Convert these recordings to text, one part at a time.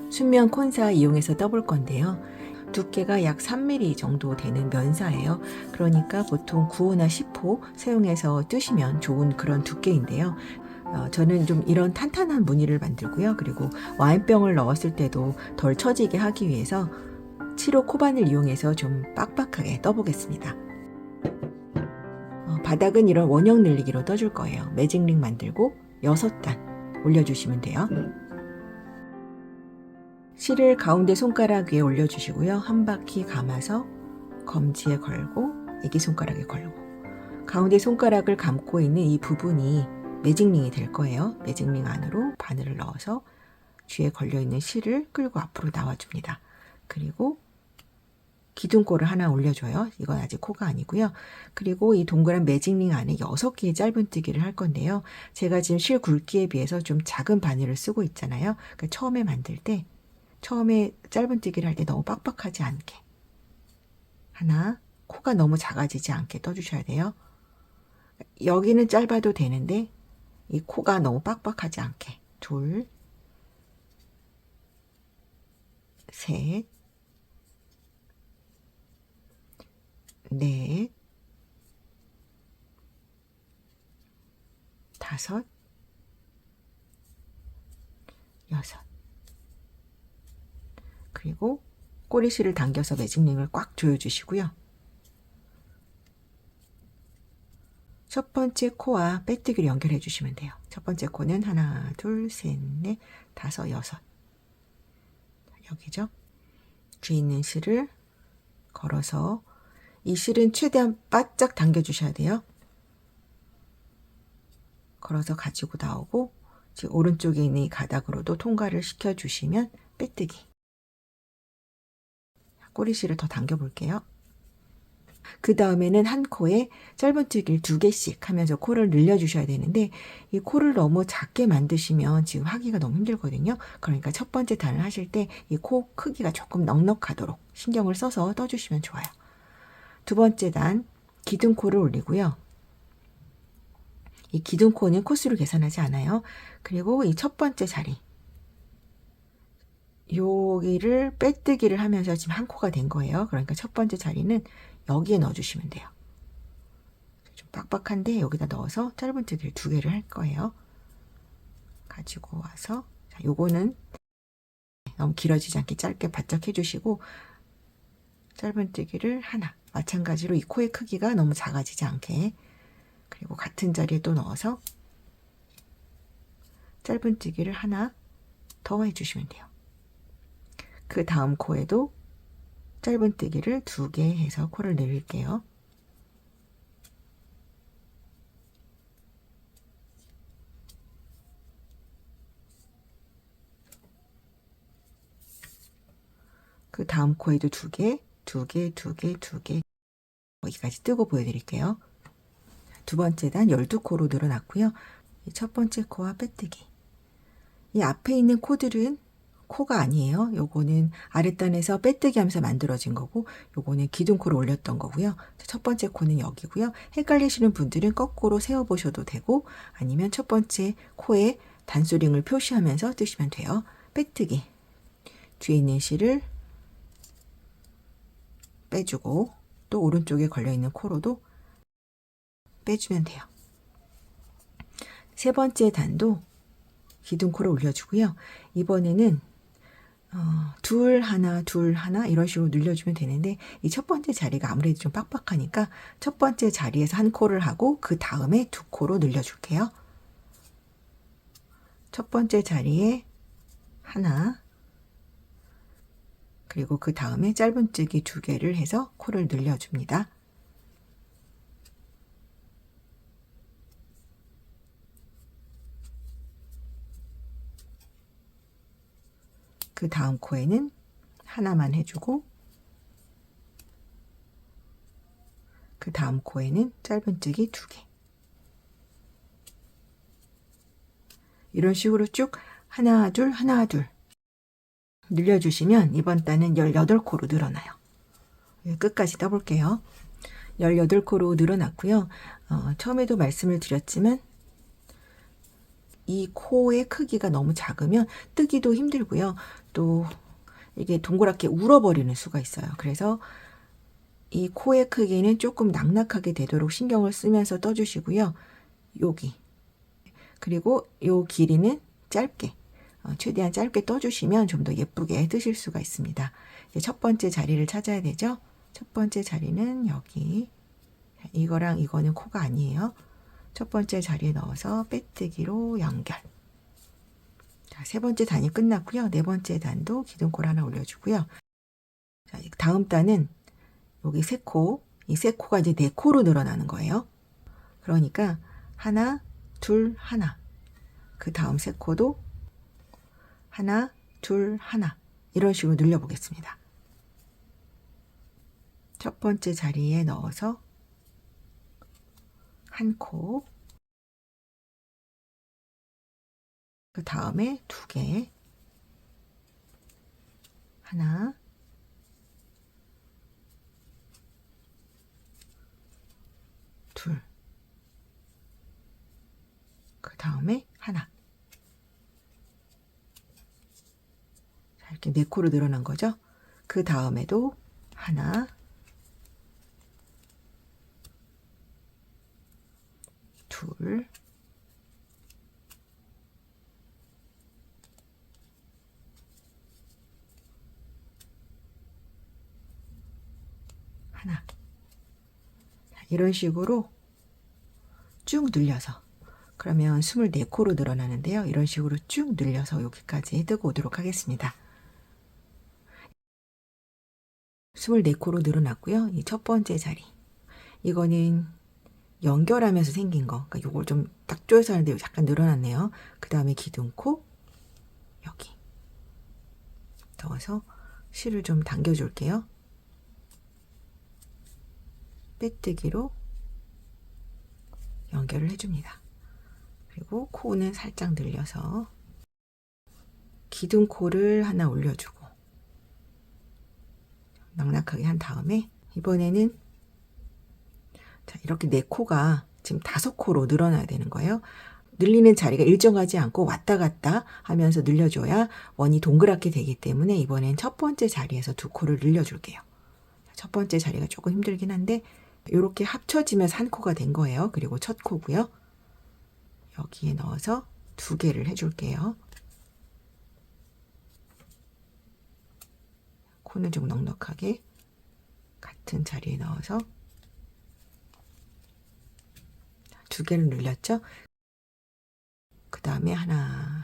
순면 콘사 이용해서 떠볼 건데요. 두께가 약 3mm 정도 되는 면사예요. 그러니까 보통 9호나 10호 사용해서 뜨시면 좋은 그런 두께인데요. 저는 좀 이런 탄탄한 무늬를 만들고요. 그리고 와인병을 넣었을 때도 덜 처지게 하기 위해서 7호 코바늘 이용해서 좀 빡빡하게 떠보겠습니다. 바닥은 이런 원형 늘리기로 떠줄 거예요. 매직링 만들고 6단 올려주시면 돼요. 실을 가운데 손가락 위에 올려주시고요. 한 바퀴 감아서 검지에 걸고 애기 손가락에 걸고 가운데 손가락을 감고 있는 이 부분이 매직링이 될 거예요. 매직링 안으로 바늘을 넣어서 쥐에 걸려있는 실을 끌고 앞으로 나와줍니다. 그리고 기둥코를 하나 올려줘요. 이건 아직 코가 아니고요. 그리고 이 동그란 매직링 안에 6개의 짧은뜨기를 할 건데요. 제가 지금 실 굵기에 비해서 좀 작은 바늘을 쓰고 있잖아요. 그러니까 처음에 만들 때 처음에 짧은뜨기를 할 때 너무 빡빡하지 않게 하나, 코가 너무 작아지지 않게 떠주셔야 돼요. 여기는 짧아도 되는데 이 코가 너무 빡빡하지 않게 둘, 셋, 넷, 다섯, 여섯. 그리고 꼬리실을 당겨서 매직링을 꽉 조여주시고요. 첫 번째 코와 빼뜨기를 연결해 주시면 돼요. 첫 번째 코는 하나, 둘, 셋, 넷, 다섯, 여섯. 여기죠. 뒤에 있는 실을 걸어서 이 실은 최대한 바짝 당겨주셔야 돼요. 걸어서 가지고 나오고 지금 오른쪽에 있는 이 가닥으로도 통과를 시켜주시면 빼뜨기. 꼬리실을 더 당겨볼게요. 그 다음에는 한 코에 짧은뜨기를 2개씩 하면서 코를 늘려주셔야 되는데 이 코를 너무 작게 만드시면 지금 하기가 너무 힘들거든요. 그러니까 첫 번째 단을 하실 때 이 코 크기가 조금 넉넉하도록 신경을 써서 떠주시면 좋아요. 두 번째 단 기둥코를 올리고요. 이 기둥코는 코수를 계산하지 않아요. 그리고 이 첫 번째 자리 여기를 빼뜨기를 하면서 지금 한 코가 된 거예요. 그러니까 첫 번째 자리는 여기에 넣어주시면 돼요. 좀 빡빡한데 여기다 넣어서 짧은뜨기를 2개를 할 거예요. 가지고 와서 자, 요거는 너무 길어지지 않게 짧게 바짝 해주시고 짧은뜨기를 하나 마찬가지로 이 코의 크기가 너무 작아지지 않게 그리고 같은 자리에 또 넣어서 짧은뜨기를 하나 더 해주시면 돼요. 그 다음 코에도 짧은뜨기를 2개 해서 코를 늘릴게요. 그 다음 코에도 2개, 2개, 2개, 2개 여기까지 뜨고 보여드릴게요. 두 번째 단 12코로 늘어났고요. 첫 번째 코와 빼뜨기. 이 앞에 있는 코들은 코가 아니에요. 요거는 아랫단에서 빼뜨기 하면서 만들어진 거고 요거는 기둥코를 올렸던 거고요. 첫 번째 코는 여기고요. 헷갈리시는 분들은 거꾸로 세워보셔도 되고 아니면 첫 번째 코에 단수링을 표시하면서 뜨시면 돼요. 빼뜨기. 뒤에 있는 실을 빼주고 또 오른쪽에 걸려있는 코로도 빼주면 돼요. 세 번째 단도 기둥코를 올려주고요. 이번에는 둘 하나 둘 하나 이런 식으로 늘려주면 되는데 이 첫 번째 자리가 아무래도 좀 빡빡하니까 첫 번째 자리에서 한 코를 하고 그 다음에 2코로 늘려줄게요. 첫 번째 자리에 하나 그리고 그 다음에 짧은뜨기 2개를 해서 코를 늘려줍니다. 그 다음 코에는 하나만 해주고 그 다음 코에는 짧은뜨기 2개 이런 식으로 쭉 하나 둘 하나 둘 늘려주시면 이번 단은 18코로 늘어나요. 끝까지 떠볼게요. 18코로 늘어났고요. 처음에도 말씀을 드렸지만 이 코의 크기가 너무 작으면 뜨기도 힘들고요. 또 이게 동그랗게 울어버리는 수가 있어요. 그래서 이 코의 크기는 조금 낙낙하게 되도록 신경을 쓰면서 떠주시고요. 여기 그리고 요 길이는 짧게 최대한 짧게 떠주시면 좀 더 예쁘게 뜨실 수가 있습니다. 이제 첫 번째 자리를 찾아야 되죠. 첫 번째 자리는 여기. 이거랑 이거는 코가 아니에요. 첫 번째 자리에 넣어서 빼뜨기로 연결. 자, 세 번째 단이 끝났고요. 네 번째 단도 기둥코를 하나 올려주고요. 자, 다음 단은 여기 세 코, 이 세 코가 이제 네 코로 늘어나는 거예요. 그러니까 하나, 둘, 하나. 그 다음 세 코도 하나, 둘, 하나. 이런 식으로 늘려 보겠습니다. 첫 번째 자리에 넣어서 한 코, 그 다음에 두 개, 하나, 둘, 그 다음에 하나. 자, 이렇게 네 코로 늘어난 거죠. 그 다음에도 하나, 둘, 하나. 자, 이런 식으로 쭉 늘려서 그러면 24코로 늘어나는데요. 이런 식으로 쭉 늘려서 여기까지 뜨고 오도록 하겠습니다. 24코로 늘어났고요. 이 첫 번째 자리. 이거는 연결하면서 생긴 거. 그러니까 요걸 좀 딱 조여서 하는데 약간 늘어났네요. 그 다음에 기둥코 여기 넣어서 실을 좀 당겨 줄게요. 빼뜨기로 연결을 해줍니다. 그리고 코는 살짝 늘려서 기둥코를 하나 올려주고 넉넉하게 한 다음에 이번에는 자, 이렇게 네 코가 지금 5코로 늘어나야 되는 거예요. 늘리는 자리가 일정하지 않고 왔다 갔다 하면서 늘려줘야 원이 동그랗게 되기 때문에 이번엔 첫 번째 자리에서 2코를 늘려줄게요. 첫 번째 자리가 조금 힘들긴 한데 이렇게 합쳐지면서 한 코가 된 거예요. 그리고 첫 코고요. 여기에 넣어서 2개를 해줄게요. 코는 좀 넉넉하게 같은 자리에 넣어서 2개를 늘렸죠. 그 다음에 하나.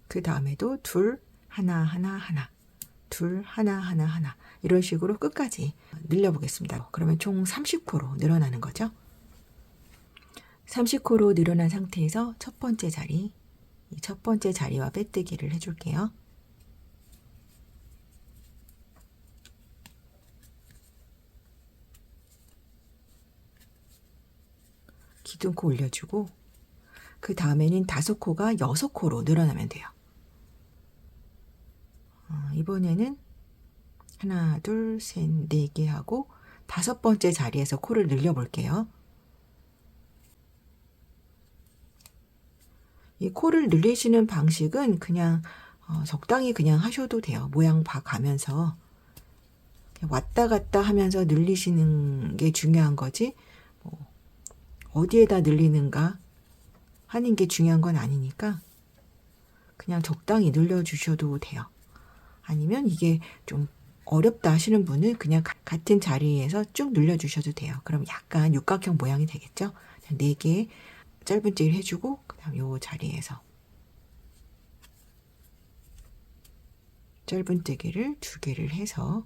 그 다음에도 둘, 하나. 둘, 하나. 이런 식으로 끝까지 늘려보겠습니다. 그러면 총 30코로 늘어나는 거죠. 30코로 늘어난 상태에서 첫 번째 자리, 이 첫 번째 자리와 빼뜨기를 해줄게요. 기둥코 올려주고 그 다음에는 5코가 6코로 늘어나면 돼요. 이번에는 하나, 둘, 셋, 4개 하고 5번째 자리에서 코를 늘려 볼게요. 이 코를 늘리시는 방식은 그냥 적당히 그냥 하셔도 돼요. 모양 봐가면서 왔다 갔다 하면서 늘리시는 게 중요한 거지 뭐 어디에다 늘리는가 하는 게 중요한 건 아니니까 그냥 적당히 늘려주셔도 돼요. 아니면 이게 좀 어렵다 하시는 분은 그냥 같은 자리에서 쭉 늘려주셔도 돼요. 그럼 약간 육각형 모양이 되겠죠. 4개 짧은뜨기를 해주고 그 다음 요 자리에서 짧은뜨기를 2개를 해서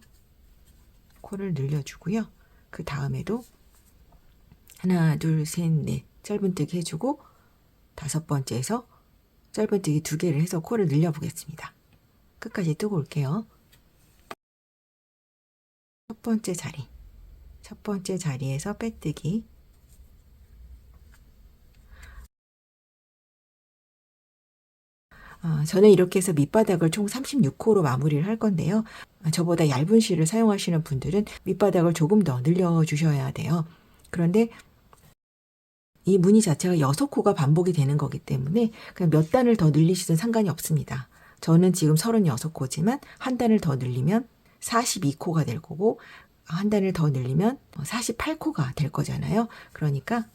코를 늘려주고요. 그 다음에도 하나, 둘, 셋, 넷 짧은뜨기 해주고 5번째에서 짧은뜨기 2개를 해서 코를 늘려보겠습니다. 끝까지 뜨고 올게요. 첫 번째 자리에서 빼뜨기 저는 이렇게 해서 밑바닥을 총 36호로 마무리를 할 건데요. 저보다 얇은 실을 사용하시는 분들은 밑바닥을 조금 더 늘려주셔야 돼요. 그런데 이 무늬 자체가 6코가 반복이 되는 거기 때문에 그냥 몇 단을 더 늘리시든 상관이 없습니다. 저는 지금 36코지만 한 단을 더 늘리면 42코가 될 거고 한 단을 더 늘리면 48코가 될 거잖아요. 그러니까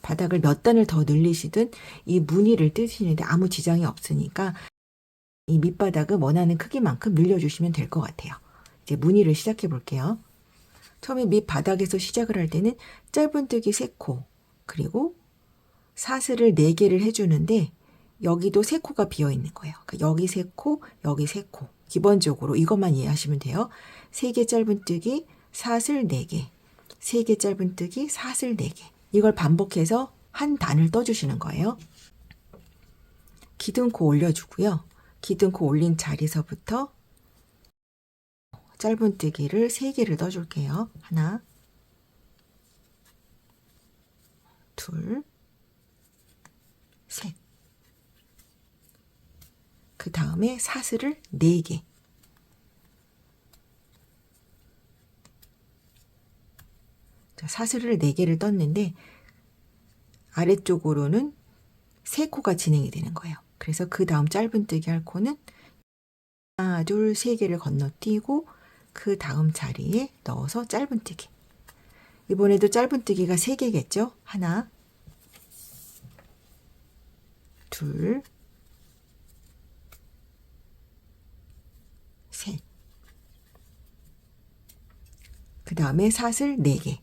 바닥을 몇 단을 더 늘리시든 이 무늬를 뜨시는데 아무 지장이 없으니까 이 밑바닥은 원하는 크기만큼 늘려주시면 될 것 같아요. 이제 무늬를 시작해 볼게요. 처음에 밑바닥에서 시작을 할 때는 짧은뜨기 3코 그리고 사슬을 4개를 해주는데 여기도 3코가 비어있는 거예요. 그러니까 여기 3코, 여기 3코. 기본적으로 이것만 이해하시면 돼요. 3개 짧은뜨기, 사슬 4개. 3개 짧은뜨기, 사슬 4개. 이걸 반복해서 한 단을 떠주시는 거예요. 기둥코 올려주고요. 기둥코 올린 자리서부터 짧은뜨기를 3개를 떠줄게요. 하나, 둘, 셋. 그 다음에 사슬을 4개. 사슬을 4개를 떴는데 아래쪽으로는 3코가 진행이 되는 거예요. 그래서 그 다음 짧은뜨기 할 코는 하나, 둘, 3개를 건너뛰고 그 다음 자리에 넣어서 짧은뜨기. 이번에도 짧은뜨기가 3개겠죠? 하나, 둘, 셋. 그 다음에 사슬 4개.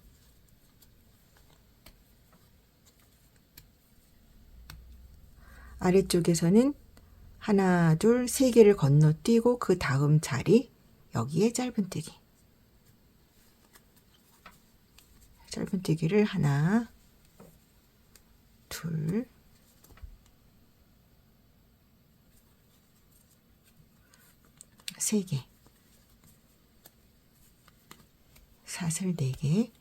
아래쪽에서는 하나, 둘, 3개를 건너뛰고 그 다음 자리 여기에 짧은뜨기. 짧은뜨기를 하나, 둘, 세 개. 사슬 4개.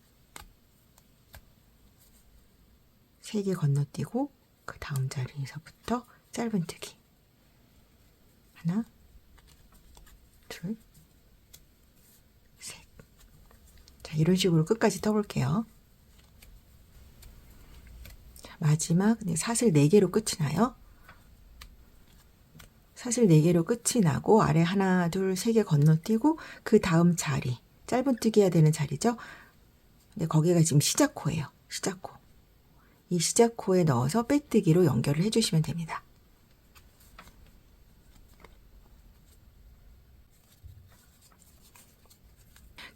3개 건너뛰고 그 다음 자리에서부터 짧은뜨기. 하나, 둘, 셋. 자, 이런 식으로 끝까지 떠볼게요. 자, 마지막 사슬 4개로 끝이 나요. 사슬 4개로 끝이 나고 아래 하나, 둘, 3개 건너뛰고 그 다음 자리. 짧은뜨기 해야 되는 자리죠. 근데 거기가 지금 시작코예요. 시작코. 이 시작코에 넣어서 빼뜨기로 연결을 해주시면 됩니다.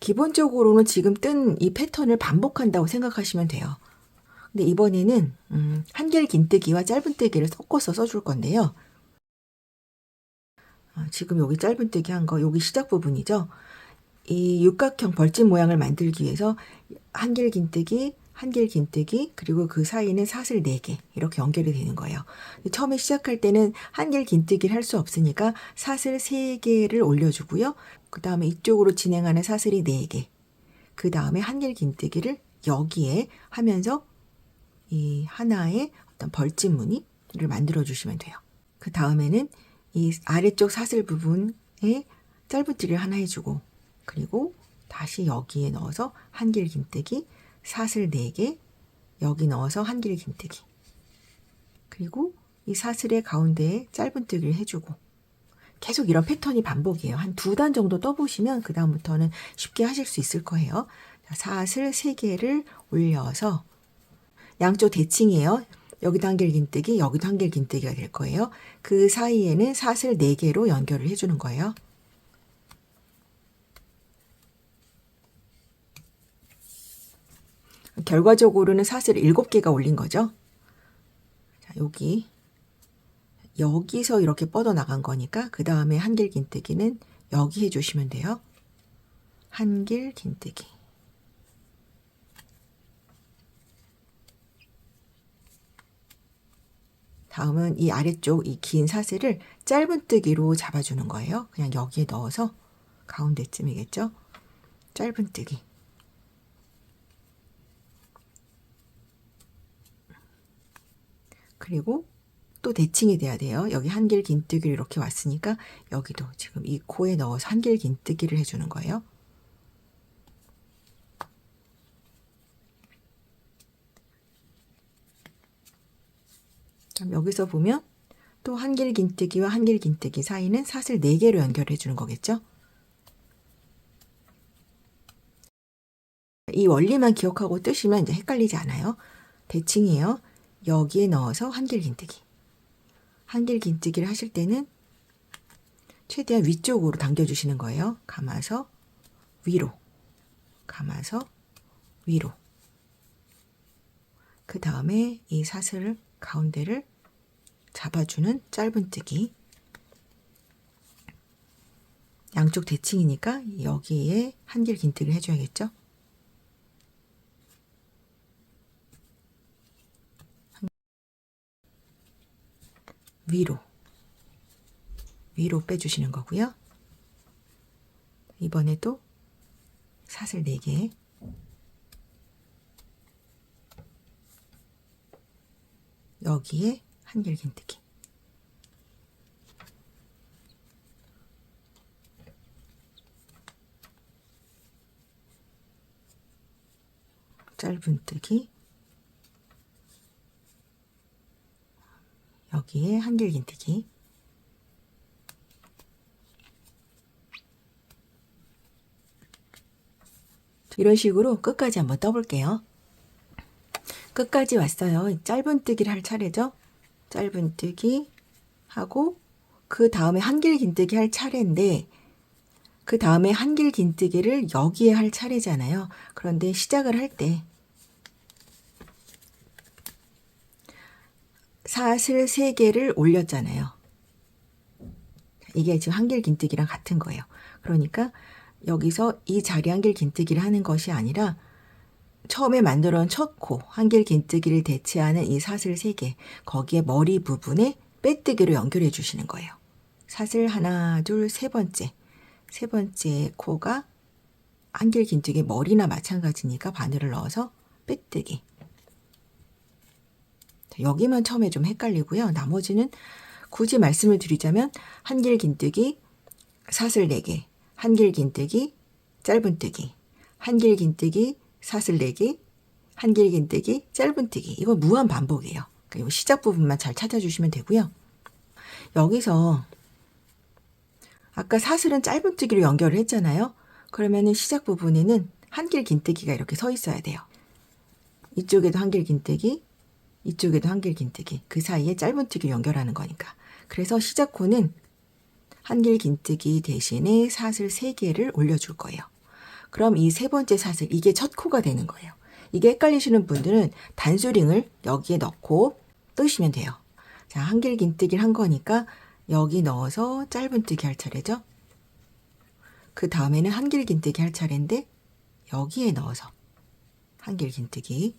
기본적으로는 지금 뜬 이 패턴을 반복한다고 생각하시면 돼요. 근데 이번에는 한길 긴뜨기와 짧은뜨기를 섞어서 써줄 건데요. 지금 여기 짧은뜨기 한 거, 여기 시작 부분이죠. 이 육각형 벌집 모양을 만들기 위해서 한길 긴뜨기, 한길 긴뜨기, 그리고 그 사이에는 사슬 4개 이렇게 연결이 되는 거예요. 처음에 시작할 때는 한길 긴뜨기를 할 수 없으니까 사슬 3개를 올려주고요. 그 다음에 이쪽으로 진행하는 사슬이 4개. 그 다음에 한길 긴뜨기를 여기에 하면서 이 하나의 어떤 벌집 무늬를 만들어 주시면 돼요. 그 다음에는 이 아래쪽 사슬 부분에 짧은뜨기를 하나 해주고 그리고 다시 여기에 넣어서 한길 긴뜨기, 사슬 4개, 여기 넣어서 한길 긴뜨기. 그리고 이 사슬의 가운데에 짧은뜨기를 해주고 계속 이런 패턴이 반복이에요. 한 2단 정도 떠보시면 그 다음부터는 쉽게 하실 수 있을 거예요. 사슬 3개를 올려서 양쪽 대칭이에요. 여기도 한길 긴뜨기, 여기도 한길 긴뜨기가 될 거예요. 그 사이에는 사슬 4개로 연결을 해주는 거예요. 결과적으로는 사슬 7개가 올린 거죠. 자, 여기서 이렇게 뻗어나간 거니까 그 다음에 한길 긴뜨기는 여기 해주시면 돼요. 한길 긴뜨기. 다음은 이 아래쪽 이 긴 사슬을 짧은뜨기로 잡아주는 거예요. 그냥 여기에 넣어서 가운데쯤이겠죠. 짧은뜨기. 그리고 또 대칭이 돼야 돼요. 여기 한길 긴뜨기를 이렇게 왔으니까 여기도 지금 이 코에 넣어서 한길 긴뜨기를 해주는 거예요. 그럼 여기서 보면 또 한길 긴뜨기와 한길 긴뜨기 사이는 사슬 4개로 연결해 주는 거겠죠. 이 원리만 기억하고 뜨시면 이제 헷갈리지 않아요. 대칭이에요. 여기에 넣어서 한길 긴뜨기. 한길 긴뜨기를 하실 때는 최대한 위쪽으로 당겨주시는 거예요. 감아서 위로, 감아서 위로. 그 다음에 이 사슬 가운데를 잡아주는 짧은뜨기. 양쪽 대칭이니까 여기에 한길 긴뜨기를 해줘야겠죠. 위로 빼주시는 거고요. 이번에도 사슬 4개, 여기에 한길 긴뜨기. 짧은뜨기, 여기에 한길 긴뜨기. 이런 식으로 끝까지 한번 떠볼게요. 끝까지 왔어요. 짧은뜨기를 할 차례죠. 짧은뜨기 하고 그 다음에 한길 긴뜨기 할 차례인데 그 다음에 한길 긴뜨기를 여기에 할 차례잖아요. 그런데 시작을 할 때 사슬 3개를 올렸잖아요. 이게 지금 한길 긴뜨기랑 같은 거예요. 그러니까 여기서 이 자리 한길 긴뜨기를 하는 것이 아니라 처음에 만들어 놓은 첫 코 한길 긴뜨기를 대체하는 이 사슬 3개, 거기에 머리 부분에 빼뜨기로 연결해 주시는 거예요. 사슬 하나, 둘, 세 번째 코가 한길 긴뜨기 머리나 마찬가지니까 바늘을 넣어서 빼뜨기. 여기만 처음에 좀 헷갈리고요. 나머지는 굳이 말씀을 드리자면 한길 긴뜨기, 사슬 4개, 한길 긴뜨기, 짧은뜨기, 한길 긴뜨기, 사슬 4개, 한길 긴뜨기, 짧은뜨기. 이거 무한 반복이에요. 그러니까 이 시작 부분만 잘 찾아주시면 되고요. 여기서 아까 사슬은 짧은뜨기로 연결을 했잖아요. 그러면은 시작 부분에는 한길 긴뜨기가 이렇게 서 있어야 돼요. 이쪽에도 한길 긴뜨기, 이쪽에도 한길 긴뜨기. 그 사이에 짧은뜨기를 연결하는 거니까. 그래서 시작 코는 한길 긴뜨기 대신에 사슬 3개를 올려줄 거예요. 그럼 이 세 번째 사슬, 이게 첫 코가 되는 거예요. 이게 헷갈리시는 분들은 단수링을 여기에 넣고 뜨시면 돼요. 자, 한길 긴뜨기를 한 거니까 여기 넣어서 짧은뜨기 할 차례죠. 그 다음에는 한길 긴뜨기 할 차례인데 여기에 넣어서 한길 긴뜨기.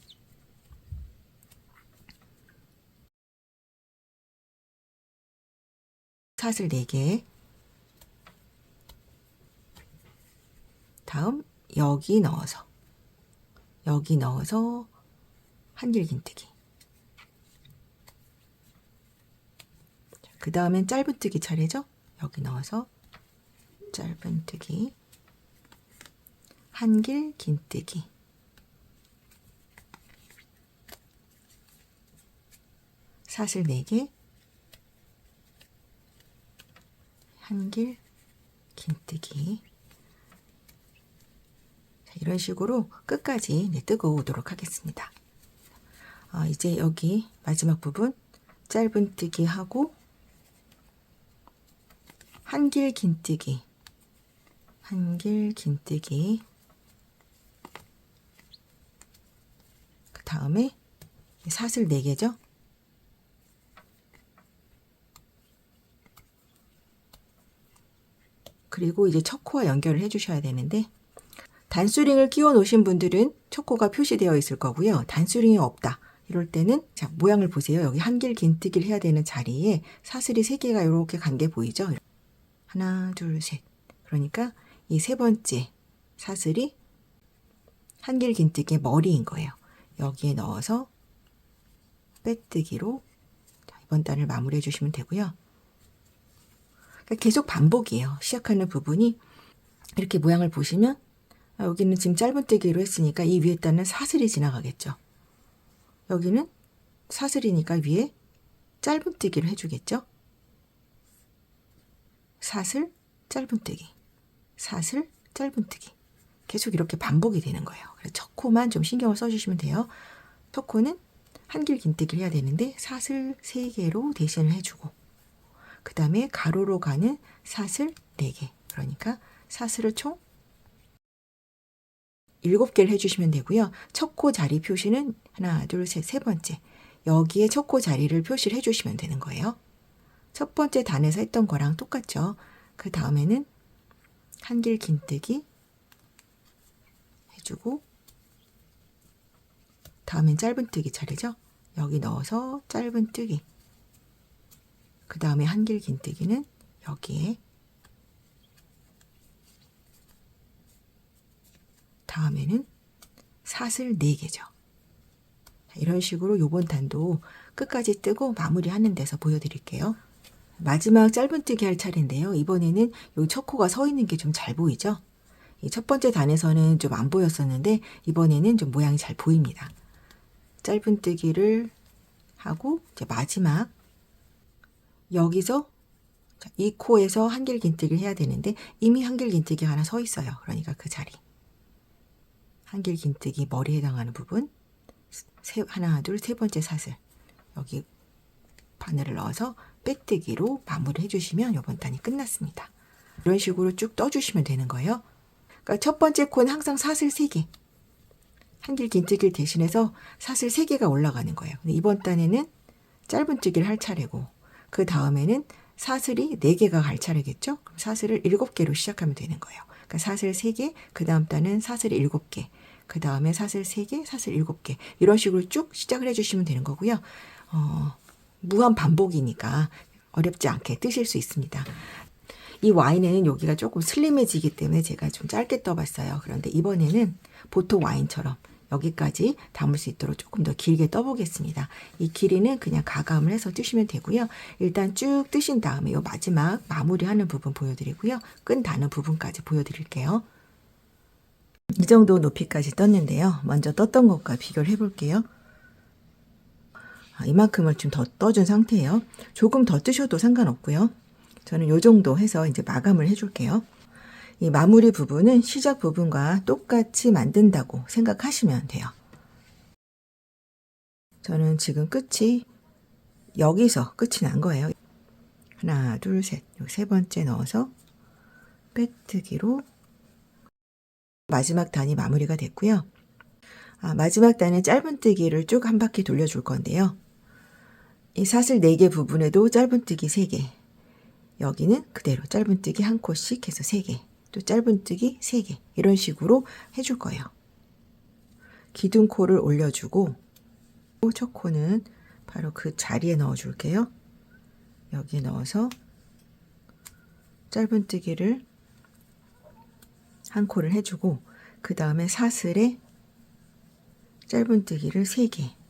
사슬 4개. 다음 여기 넣어서 한길 긴뜨기. 그 다음엔 짧은뜨기 차례죠. 여기 넣어서 짧은뜨기, 한길 긴뜨기. 사슬 4개, 한길 긴뜨기. 자, 이런 식으로 끝까지 뜨고 오도록 하겠습니다. 이제 여기 마지막 부분 짧은뜨기 하고 한길 긴뜨기, 한길 긴뜨기. 그 다음에 사슬 4개죠. 그리고 이제 첫 코와 연결을 해주셔야 되는데 단수링을 끼워 놓으신 분들은 첫 코가 표시되어 있을 거고요. 단수링이 없다. 이럴 때는 자, 모양을 보세요. 여기 한길 긴뜨기를 해야 되는 자리에 사슬이 3개가 이렇게 간 게 보이죠? 하나, 둘, 셋. 그러니까 이 세 번째 사슬이 한길 긴뜨기의 머리인 거예요. 여기에 넣어서 빼뜨기로 이번 단을 마무리해 주시면 되고요. 그러니까 계속 반복이에요. 시작하는 부분이 이렇게 모양을 보시면 여기는 지금 짧은뜨기로 했으니까 이 위에 단은 사슬이 지나가겠죠. 여기는 사슬이니까 위에 짧은뜨기를 해주겠죠. 사슬, 짧은뜨기, 사슬, 짧은뜨기. 계속 이렇게 반복이 되는 거예요. 그래서 첫 코만 좀 신경을 써주시면 돼요. 첫 코는 한길 긴뜨기를 해야 되는데 사슬 3개로 대신을 해주고, 그 다음에 가로로 가는 사슬 4개. 그러니까 사슬을 총 7개를 해주시면 되고요. 첫 코 자리 표시는 하나, 둘, 셋, 세 번째. 여기에 첫 코 자리를 표시를 해주시면 되는 거예요. 첫 번째 단에서 했던 거랑 똑같죠. 그 다음에는 한길 긴뜨기 해주고, 다음엔 짧은뜨기 차례죠. 여기 넣어서 짧은뜨기. 그 다음에 한길 긴뜨기는 여기에, 다음에는 사슬 4개죠. 이런 식으로 요번 단도 끝까지 뜨고 마무리하는 데서 보여드릴게요. 마지막 짧은뜨기 할 차례인데요. 이번에는 요 첫 코가 서 있는 게 좀 잘 보이죠? 이 첫 번째 단에서는 좀 안 보였었는데 이번에는 좀 모양이 잘 보입니다. 짧은뜨기를 하고 이제 마지막 여기서 이 코에서 한길 긴뜨기를 해야 되는데 이미 한길 긴뜨기 하나 서 있어요. 그러니까 그 자리. 한길 긴뜨기 머리에 해당하는 부분 하나, 둘, 세 번째 사슬 여기 바늘을 넣어서 빼뜨기로 마무리 해주시면 이번 단이 끝났습니다. 이런 식으로 쭉 떠주시면 되는 거예요. 그러니까 첫 번째 코는 항상 사슬 3개. 한길 긴뜨기를 대신해서 사슬 3개가 올라가는 거예요. 근데 이번 단에는 짧은뜨기를 할 차례고, 그 다음에는 사슬이 4개가 갈 차례겠죠? 그럼 사슬을 7개로 시작하면 되는 거예요. 그러니까 사슬 3개, 그 다음 단은 사슬 7개, 그 다음에 사슬 3개, 사슬 7개. 이런 식으로 쭉 시작을 해주시면 되는 거고요. 무한 반복이니까 어렵지 않게 뜨실 수 있습니다. 이 와인에는 여기가 조금 슬림해지기 때문에 제가 좀 짧게 떠봤어요. 그런데 이번에는 보통 와인처럼 여기까지 담을 수 있도록 조금 더 길게 떠보겠습니다. 이 길이는 그냥 가감을 해서 뜨시면 되고요. 일단 쭉 뜨신 다음에 이 마지막 마무리하는 부분 보여드리고요. 끈 다는 부분까지 보여드릴게요. 이 정도 높이까지 떴는데요. 먼저 떴던 것과 비교를 해볼게요. 이만큼을 좀 더 떠준 상태예요. 조금 더 뜨셔도 상관없고요. 저는 이 정도 해서 이제 마감을 해줄게요. 이 마무리 부분은 시작 부분과 똑같이 만든다고 생각하시면 돼요. 저는 지금 끝이 여기서 끝이 난 거예요. 하나, 둘, 셋. 세 번째 넣어서 빼뜨기로 마지막 단이 마무리가 됐고요. 마지막 단은 짧은뜨기를 쭉 한 바퀴 돌려줄 건데요. 이 사슬 4개 부분에도 짧은뜨기 3개, 여기는 그대로 짧은뜨기 한 코씩 해서 3개, 또 짧은뜨기 3개, 이런 식으로 해줄 거예요. 기둥코를 올려주고 첫 코는 바로 그 자리에 넣어줄게요. 여기에 넣어서 짧은뜨기를 한 코를 해주고, 그 다음에 사슬에 짧은뜨기를 3개.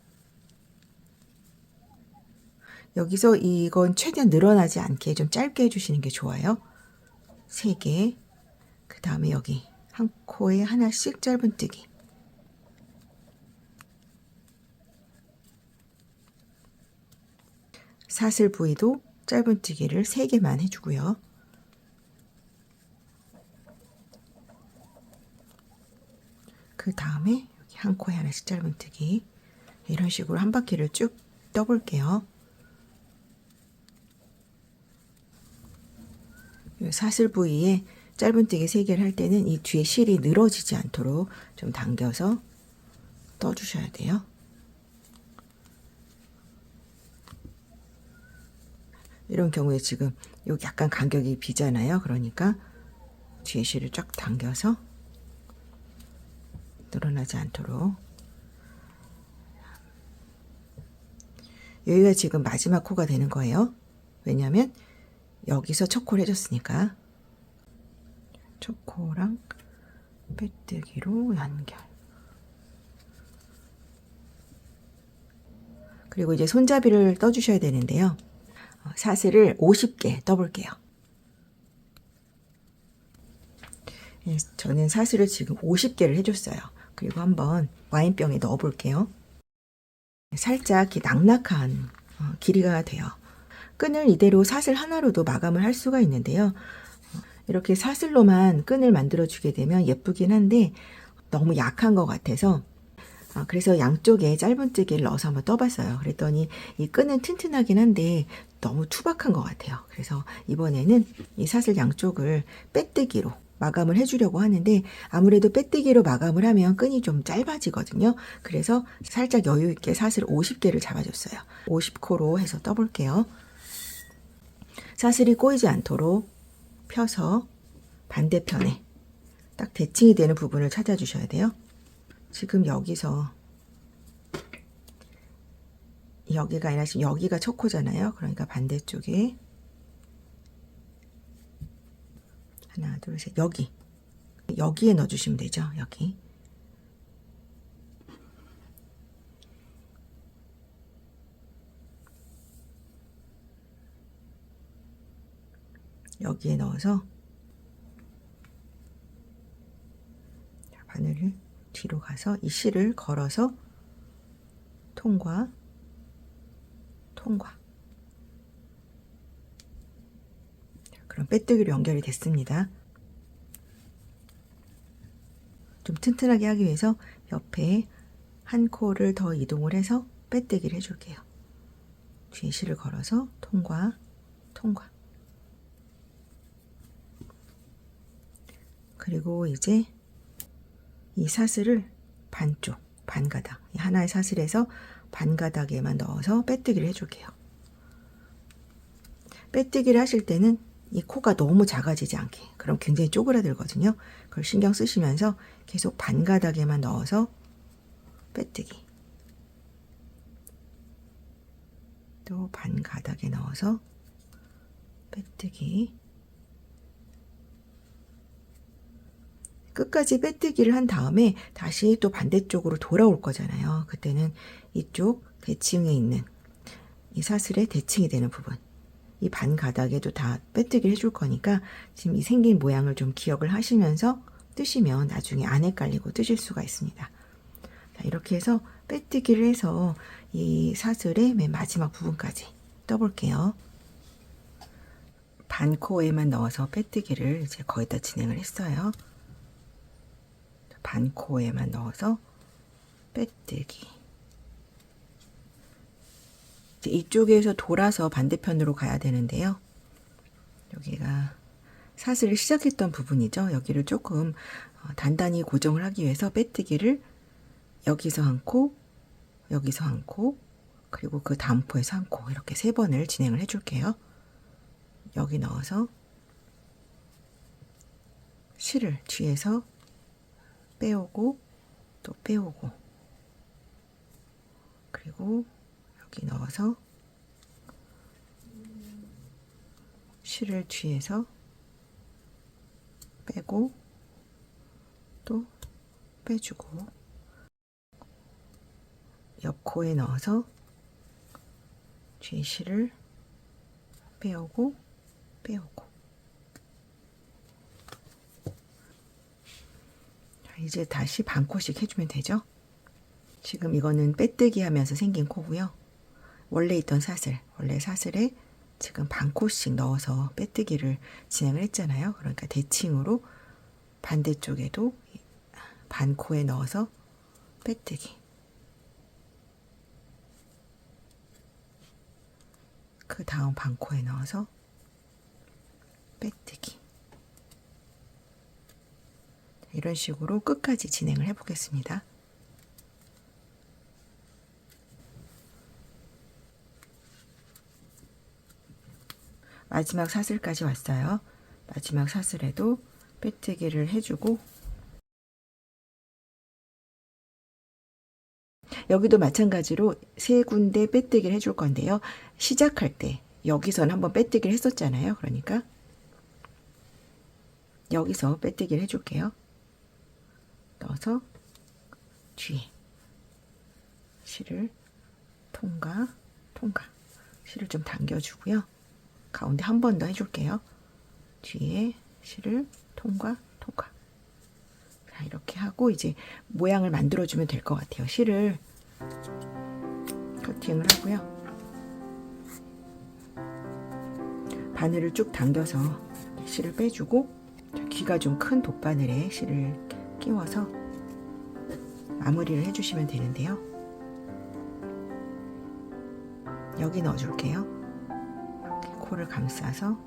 여기서 이건 최대한 늘어나지 않게 좀 짧게 해주시는 게 좋아요. 3개. 그 다음에 여기 한 코에 하나씩 짧은뜨기. 사슬 부위도 짧은뜨기를 3개만 해주고요. 그 다음에 여기 한 코에 하나씩 짧은뜨기. 이런 식으로 한 바퀴를 쭉 떠볼게요. 사슬 부위에 짧은뜨기 3개를 할 때는 이 뒤에 실이 늘어지지 않도록 좀 당겨서 떠주셔야 돼요. 이런 경우에 지금 여기 약간 간격이 비잖아요. 그러니까 뒤에 실을 쫙 당겨서 늘어나지 않도록. 여기가 지금 마지막 코가 되는 거예요. 왜냐하면 여기서 첫 코를 해줬으니까. 첫 코랑 빼뜨기로 연결. 그리고 이제 손잡이를 떠주셔야 되는데요. 사슬을 50개 떠볼게요. 저는 사슬을 지금 50개를 해줬어요. 그리고 한번 와인병에 넣어볼게요. 살짝 이렇게 낙낙한 길이가 돼요. 끈을 이대로 사슬 하나로도 마감을 할 수가 있는데요. 이렇게 사슬로만 끈을 만들어 주게 되면 예쁘긴 한데 너무 약한 것 같아서 그래서 양쪽에 짧은뜨기를 넣어서 한번 떠봤어요. 그랬더니 이 끈은 튼튼하긴 한데 너무 투박한 것 같아요. 그래서 이번에는 이 사슬 양쪽을 빼뜨기로 마감을 해주려고 하는데 아무래도 빼뜨기로 마감을 하면 끈이 좀 짧아지거든요. 그래서 살짝 여유 있게 사슬 50개를 잡아줬어요. 50코로 해서 떠볼게요. 사슬이 꼬이지 않도록 펴서 반대편에 딱 대칭이 되는 부분을 찾아주셔야 돼요. 지금 여기가 아니라 지금 여기가 첫 코잖아요. 그러니까 반대쪽에 하나, 둘, 셋, 여기에 넣어주시면 되죠. 여기에 넣어서 바늘을 뒤로 가서 이 실을 걸어서 통과. 그럼 빼뜨기로 연결이 됐습니다. 좀 튼튼하게 하기 위해서 옆에 한 코를 더 이동을 해서 빼뜨기를 해줄게요. 뒤에 실을 걸어서 통과. 그리고 이제 이 사슬을 반가닥, 하나의 사슬에서 반가닥에만 넣어서 빼뜨기를 해줄게요. 빼뜨기를 하실 때는 이 코가 너무 작아지지 않게, 그럼 굉장히 쪼그라들거든요. 그걸 신경 쓰시면서 계속 반가닥에만 넣어서 빼뜨기, 또 반가닥에 넣어서 빼뜨기. 끝까지 빼뜨기를 한 다음에 다시 또 반대쪽으로 돌아올 거잖아요. 그때는 이쪽 대칭에 있는 이 사슬의 대칭이 되는 부분, 이 반가닥에도 다 빼뜨기를 해줄 거니까 지금 이 생긴 모양을 좀 기억을 하시면서 뜨시면 나중에 안 헷갈리고 뜨실 수가 있습니다. 자, 이렇게 해서 빼뜨기를 해서 이 사슬의 맨 마지막 부분까지 떠볼게요. 반코에만 넣어서 빼뜨기를 이제 거의 다 진행을 했어요. 반코에만 넣어서 빼뜨기. 이제 이쪽에서 돌아서 반대편으로 가야 되는데요. 여기가 사슬을 시작했던 부분이죠. 여기를 조금 단단히 고정을 하기 위해서 빼뜨기를 여기서 한 코, 여기서 한 코, 그리고 그 다음 코에서 한 코, 이렇게 3번을 진행을 해줄게요. 여기 넣어서 실을 뒤에서 빼오고 또 빼오고, 그리고 여기 넣어서 실을 뒤에서 빼고 또 빼주고, 옆코에 넣어서 뒤에 실을 빼오고 이제 다시 반코씩 해주면 되죠. 지금 이거는 빼뜨기 하면서 생긴 코고요. 원래 있던 원래 사슬에 지금 반코씩 넣어서 빼뜨기를 진행을 했잖아요. 그러니까 대칭으로 반대쪽에도 반코에 넣어서 빼뜨기, 그 다음 반코에 넣어서 빼뜨기, 이런 식으로 끝까지 진행을 해 보겠습니다. 마지막 사슬까지 왔어요. 마지막 사슬에도 빼뜨기를 해주고, 여기도 마찬가지로 3군데 빼뜨기를 해줄 건데요. 시작할 때 여기서는 한번 빼뜨기를 했었잖아요. 그러니까 여기서 빼뜨기를 해줄게요. 넣어서 뒤에 실을 통과, 통과. 실을 좀 당겨주고요. 가운데 한 번 더 해줄게요. 뒤에 실을 통과, 통과. 자, 이렇게 하고 이제 모양을 만들어주면 될 것 같아요. 실을 커팅을 하고요. 바늘을 쭉 당겨서 실을 빼주고, 귀가 좀 큰 돗바늘에 실을 끼워서 마무리를 해주시면 되는데요. 여기 넣어줄게요. 이렇게 코를 감싸서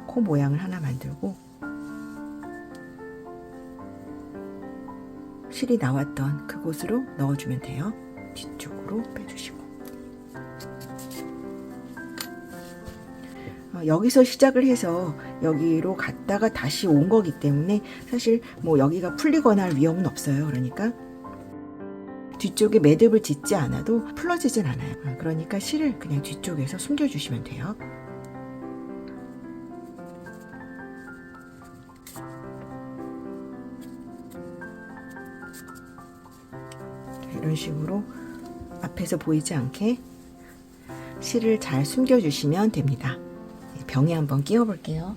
코 모양을 하나 만들고, 실이 나왔던 그곳으로 넣어주면 돼요. 뒤쪽으로 빼주시고. 여기서 시작을 해서 여기로 갔다가 다시 온 거기 때문에 사실 뭐 여기가 풀리거나 할 위험은 없어요. 그러니까 뒤쪽에 매듭을 짓지 않아도 풀어지진 않아요. 그러니까 실을 그냥 뒤쪽에서 숨겨주시면 돼요. 이런 식으로 앞에서 보이지 않게 실을 잘 숨겨주시면 됩니다. 병에 한번 끼워 볼게요.